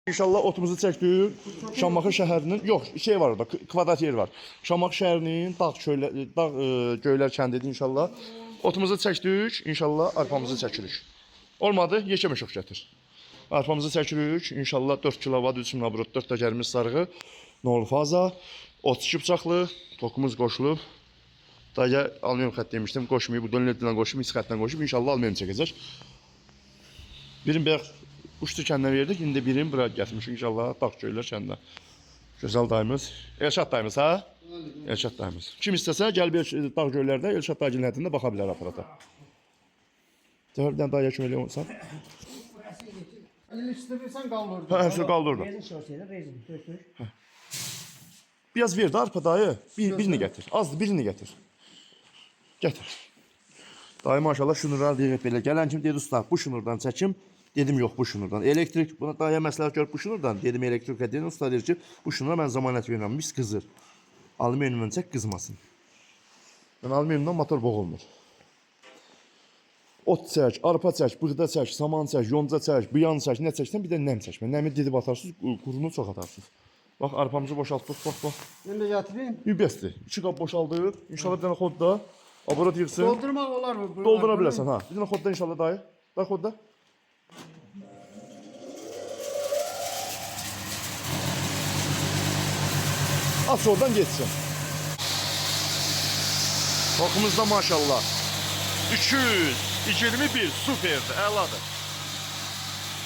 İnşallah otumuzu çəkdik. Şamaxı şəhərinin, yox, şey var orada, kvadrat yer var. Şamaxı şəhərinin dağ göylər kəndidir inşallah. Otumuzu çəkdik, inşallah arpamızı çəkirik. Olmadı, yekə məşoq gətir. Arpamızı çəkirik, inşallah 4 kilovat, 3 nabrot, 4 da gəlmiş sarğı, nol faza, 32 bıçaqlı, tokumuz qoşulub. Daha alüminyum xət demişdim, qoşmayıb, bu dönlərdən qoşub, mis xətdən qoşub, inşallah alüminyum çəkəcək. Birim bəyək uçtu kəndən verdik, indi birim bura gətirmişik inşallah, dağ göylər kəndə. Gözəl dayımız, Elşad dayımız ha? Elşad dayımız. Kim istəsə, gəlib dağ göylərdə Elşad dayıcının hədində baxa bilər aparata. Cəhərdən dayıya kömək olsan. İstəyirsən qal orada. Hə, həmsə qal orada. Rezin şortuyla rezin, dök. Biraz ver də arpa dayı, birini gətir. Azdır, birini gətir. Gətir. Dayı maşallah şunurlar deyib belə. Gələn kim dedi usta, bu şunurdan çəkim. Dedim yox bu şunurdan. Elektrik, buna dayıya məsləhət görüb bu şunurdan. Dedim elektrik edin. Usta deyir ki, bu şunura mən zəmanət verirəm. Mis qızır. Alüminyumdan çək qızmasın. Yəni alüminyumdan motor boğulmur. Ot çək, arpa çək, buğda çək, saman çək, yonca çək, bıyan çək, nə çəksən bir də nəm çək. Nəmi didib atarsınız, qurunu çox atarsınız. Bax arpamızı boşaltdıq, bax. Mən də gətireyim. Bəsdir. 2 qap boşaldıq. İnşallah bir dənə xodda aparat yığsın. Doldurmaq olar mı? Doldura bilərsən ha. Bir dənə xodda inşallah dayı. Dayı xodda. Aç oradan geçsin. Tokumuzda maşallah. 221 süperdir, əladır.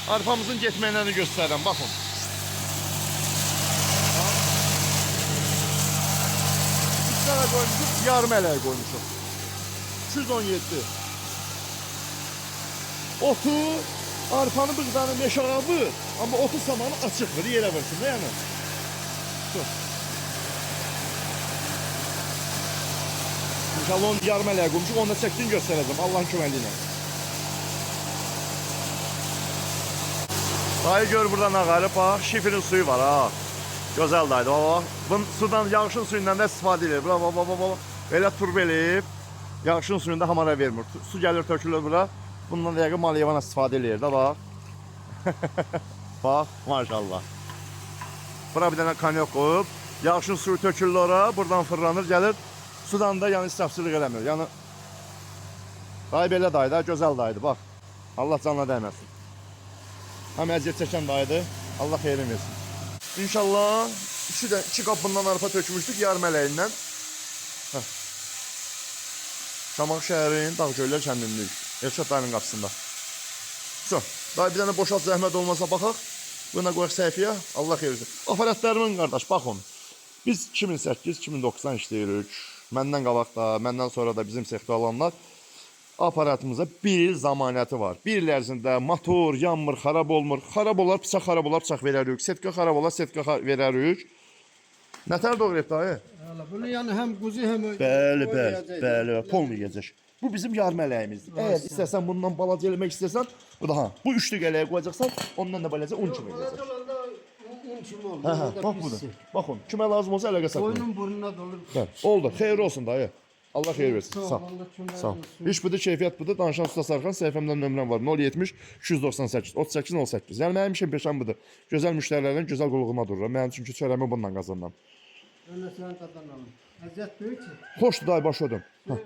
Arpamızın getməyini göstərəm, baxın. Bir tane koymuşuz, yarım ələyə koymuşuz. 217. Otu, arpanı bığdanı meşağa vır. Ama otu samanı açıq vır, yerə vırsın da yəni. İnşallah onu yarım ələyə qoymuşuq, onu da çəkdiyini göstərəcəm, Allah'ın köməkliyi ilə. Dayı gör buradan ağarıb, bax, şifirin suyu var ha. Gözəl daydı, bax. Bunun sudan, yağışın suyundan da istifadə edir. Bura, belə turb eləyib, yağışın suyunda hamara vermir. Su gəlir, tökülür bura. Bundan da yəqin maliyevana istifadə edir də, bax. Bax, maşallah. Bura bir dənə kanyok qoyub, yağışın suyu tökülür ora, buradan fırlanır, gəlir. Sudan da yəni israfçılıq eləmir. Yəni dayı belə daydı, gözəl daydı, bax. Allah canına dəyməsin. Həm əziyyət çəkən daydı, Allah xeyrin versin. İnşallah 2 qap bundan arpa tökmüşdük yarım ələyindən. Şamaxı şəhərinin Dağgöylər kəndindəyik. Elşad dayının qapısında. Dayı bir dənə boşalt zəhmət olmasa baxaq. Buna qoyaq səhifəyə, Allah xeyir versin. Aparatlarımın qardaş, baxın. Biz 2008-2009-dan işləyirik. Məndən qabaq da, məndən sonra da bizim sektör alanlar aparatımıza 1 il zamanəti var. 1 il ərzində motor yanmır, xarab olmur. Xarab olar, bıçaq verərik. Setka xarab olar, setka verərik. Nətər doğru et dayı? Bunu yəni həm quzu, həm... Bəli, polnu yiyəcək. Bu bizim yarım ələyimizdir. Əgər istəsən bundan balaca eləmək istəsən, bu da ha. Bu üçlü ələyə qoyacaqsan, ondan da balaca un kimi eləyəcək. Un kimi olur. Bax budur. Baxın, kimə lazım olsa əlaqə saxlayın. Boynun burnuna dolur. Oldu, xeyir olsun dayı. Allah xeyir versin. Sağ ol. Sağ ol. İş budur, keyfiyyət budur. Danışan Usta Sarxan səhifəmdən nömrəm var. 070 298 38 08. Yəni mənim işim peşəm budur. Gözəl müştərilərdən gözəl qulluğuma dururam. Mənim çünki çörəmi bununla qazanıram. Mən də sənin qazanalım. Əziyyət böyük ki. Xoşdur dayı, başladım. Bu